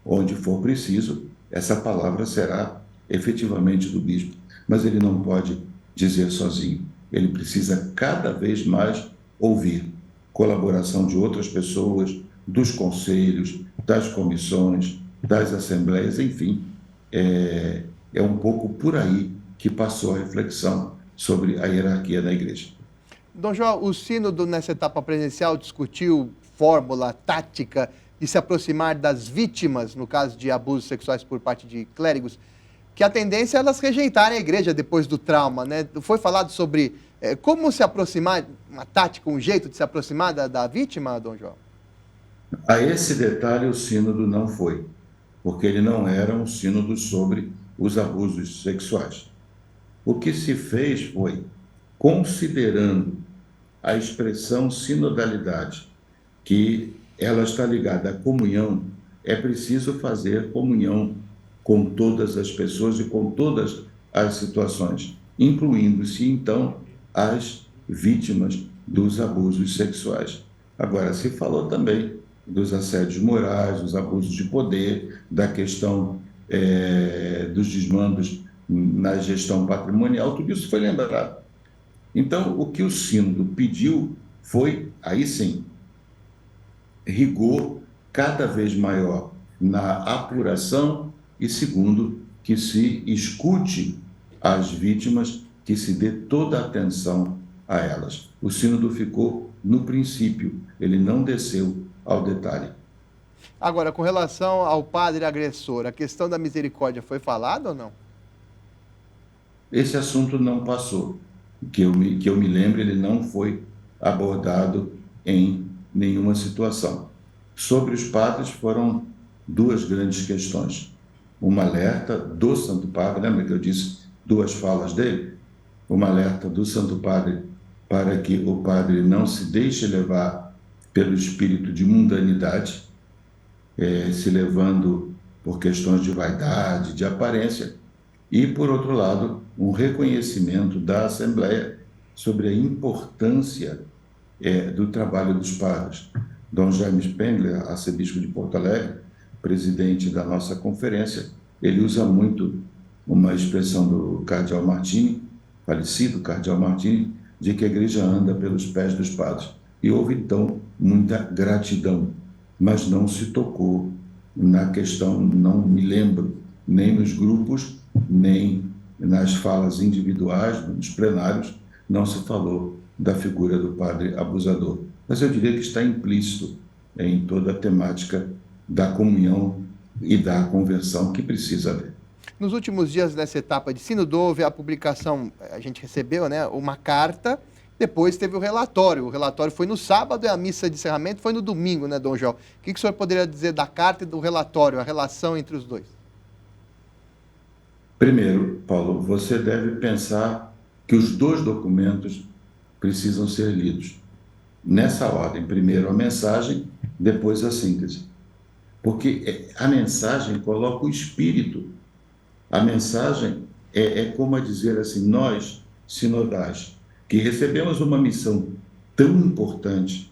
Onde for preciso, essa palavra será efetivamente do bispo, mas ele não pode dizer sozinho. Ele precisa cada vez mais ouvir colaboração de outras pessoas, dos conselhos, das comissões, das assembleias, enfim. É um pouco por aí que passou a reflexão sobre a hierarquia da igreja. Dom João, o sínodo nessa etapa presencial discutiu fórmula, tática de se aproximar das vítimas, no caso de abusos sexuais por parte de clérigos, que a tendência é elas rejeitarem a igreja depois do trauma, né? Foi falado sobre como se aproximar, uma tática, um jeito de se aproximar da vítima, Dom João? A esse detalhe o sínodo não foi, porque ele não era um sínodo sobre os abusos sexuais. O que se fez foi, considerando a expressão sinodalidade, que ela está ligada à comunhão, é preciso fazer comunhão com todas as pessoas e com todas as situações, incluindo-se, então, as vítimas dos abusos sexuais. Agora, se falou também dos assédios morais, dos abusos de poder, da questão dos desmandos na gestão patrimonial, tudo isso foi lembrado. Então, o que o sínodo pediu foi, aí sim, rigor cada vez maior na apuração e, segundo, que se escute as vítimas, que se dê toda a atenção a elas. O sínodo ficou no princípio, ele não desceu ao detalhe. Agora, com relação ao padre agressor, a questão da misericórdia foi falada ou não? Esse assunto não passou. Que eu me lembro, ele não foi abordado em nenhuma situação. Sobre os padres foram duas grandes questões. um alerta do Santo Padre, lembra que eu disse 2 falas dele? Um alerta do Santo Padre para que o padre não se deixe levar pelo espírito de mundanidade, se levando por questões de vaidade, de aparência, e, por outro lado, um reconhecimento da Assembleia sobre a importância do trabalho dos padres. Dom Jaime Spengler, arcebispo de Porto Alegre, presidente da nossa conferência, ele usa muito uma expressão do cardeal Martini, falecido cardeal Martini, de que a igreja anda pelos pés dos padres. E houve, então, muita gratidão, mas não se tocou na questão, não me lembro, nem nos grupos, nem nas falas individuais, nos plenários, não se falou da figura do padre abusador. Mas eu diria que está implícito em toda a temática da comunhão e da conversão que precisa haver. Nos últimos dias dessa etapa de sínodo, houve a publicação, a gente recebeu, né, uma carta, depois teve o relatório. O relatório foi no sábado e a missa de encerramento foi no domingo, né, Dom João? O que o senhor poderia dizer da carta e do relatório, a relação entre os dois? Primeiro, Paulo, você deve pensar que os 2 documentos precisam ser lidos. Nessa ordem, primeiro a mensagem, depois a síntese. Porque a mensagem coloca o espírito. A mensagem é como a dizer assim, nós, sinodais, que recebemos uma missão tão importante,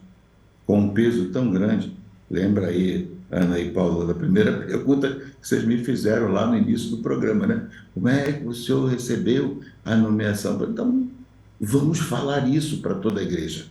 com um peso tão grande, lembra aí, Ana e Paula, da primeira pergunta que vocês me fizeram lá no início do programa, né? Como é que o senhor recebeu a nomeação? Então, vamos falar isso para toda a igreja.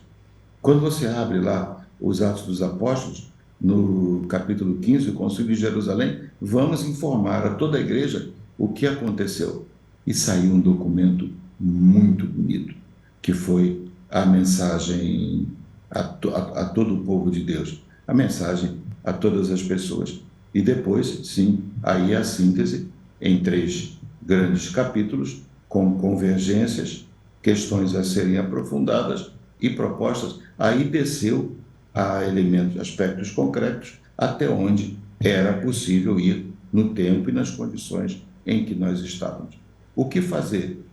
Quando você abre lá os Atos dos Apóstolos, no capítulo 15, o Concílio de Jerusalém, vamos informar a toda a igreja o que aconteceu. E saiu um documento muito bonito, que foi a mensagem a todo o povo de Deus, a mensagem a todas as pessoas. E depois, sim, aí a síntese em 3 grandes capítulos, com convergências, questões a serem aprofundadas e propostas. Aí desceu a elementos, aspectos concretos, até onde era possível ir no tempo e nas condições em que nós estávamos. O que fazer?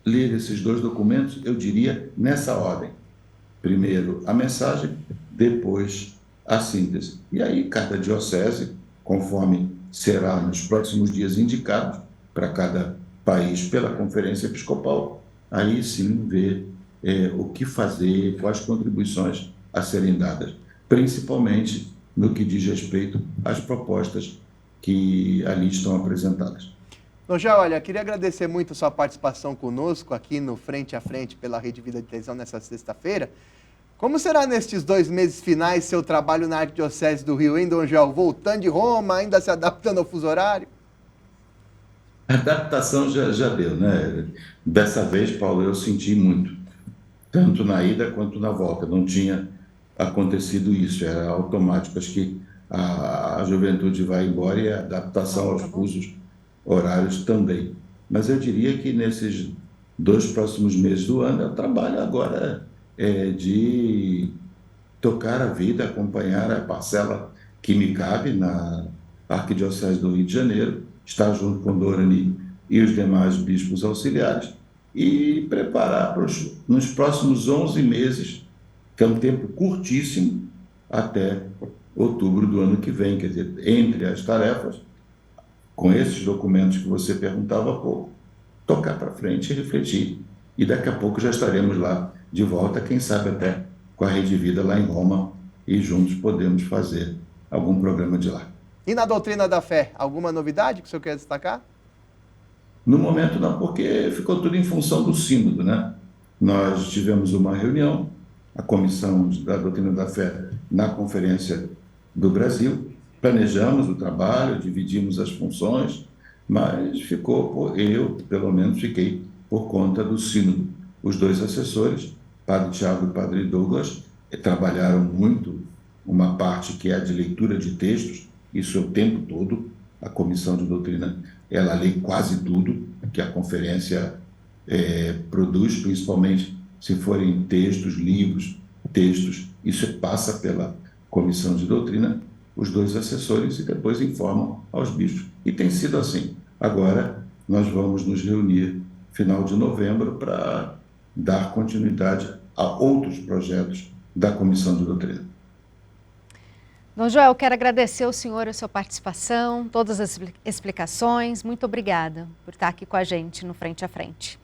Ler esses 2 documentos, eu diria, nessa ordem. Primeiro a mensagem, depois a síntese. E aí cada diocese, conforme será nos próximos dias indicados para cada país pela Conferência Episcopal, aí sim ver o que fazer, quais contribuições a serem dadas, principalmente no que diz respeito às propostas que ali estão apresentadas. Dom João, olha, queria agradecer muito a sua participação conosco aqui no Frente a Frente pela Rede Vida de Televisão nessa sexta-feira. Como será nestes 2 meses finais seu trabalho na Arquidiocese do Rio, hein, Dom João? Voltando de Roma, ainda se adaptando ao fuso horário? A adaptação já deu, né? Dessa vez, Paulo, eu senti muito, tanto na ida quanto na volta. Não tinha acontecido isso, era automático. Acho que a juventude vai embora e a adaptação aos fusos horários também. Mas eu diria que nesses 2 próximos meses do ano, eu trabalho agora de tocar a vida, acompanhar a parcela que me cabe na Arquidiocese do Rio de Janeiro, estar junto com Dorani e os demais bispos auxiliares e preparar nos próximos 11 meses, que é um tempo curtíssimo, até outubro do ano que vem. Quer dizer, entre as tarefas, com esses documentos que você perguntava há pouco, tocar para frente e refletir. E daqui a pouco já estaremos lá de volta, quem sabe até com a Rede Vida lá em Roma, e juntos podemos fazer algum programa de lá. E na doutrina da fé, alguma novidade que o senhor quer destacar? No momento não, porque ficou tudo em função do sínodo, né? Nós tivemos uma reunião, a Comissão da Doutrina da Fé, na Conferência do Brasil, planejamos o trabalho, dividimos as funções, mas eu, pelo menos, fiquei por conta do sínodo. Os 2 assessores, Padre Tiago e Padre Douglas, trabalharam muito uma parte que é a de leitura de textos, isso é o tempo todo. A Comissão de Doutrina, ela lê quase tudo que a conferência produz, principalmente se forem textos, livros, textos, isso passa pela Comissão de Doutrina. os 2 assessores e depois informam aos bispos. E tem sido assim. Agora, nós vamos nos reunir final de novembro para dar continuidade a outros projetos da Comissão de Doutrina. Dom Joel, quero agradecer ao senhor a sua participação, todas as explicações. Muito obrigada por estar aqui com a gente no Frente a Frente.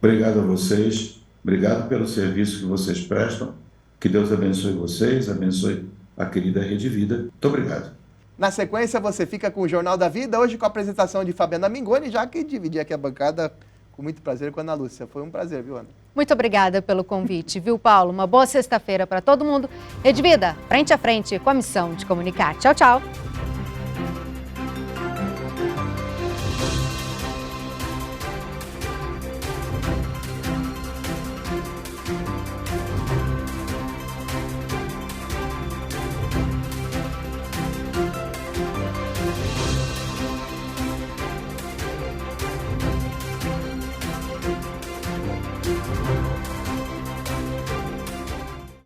Obrigado a vocês, obrigado pelo serviço que vocês prestam. Que Deus abençoe vocês, abençoe a querida Rede Vida. Muito obrigado. Na sequência, você fica com o Jornal da Vida, hoje com a apresentação de Fabiana Mingoni, já que dividi aqui a bancada com muito prazer com a Ana Lúcia. Foi um prazer, viu, Ana? Muito obrigada pelo convite, viu, Paulo? Uma boa sexta-feira para todo mundo. Rede Vida, frente a frente com a missão de comunicar. Tchau, tchau.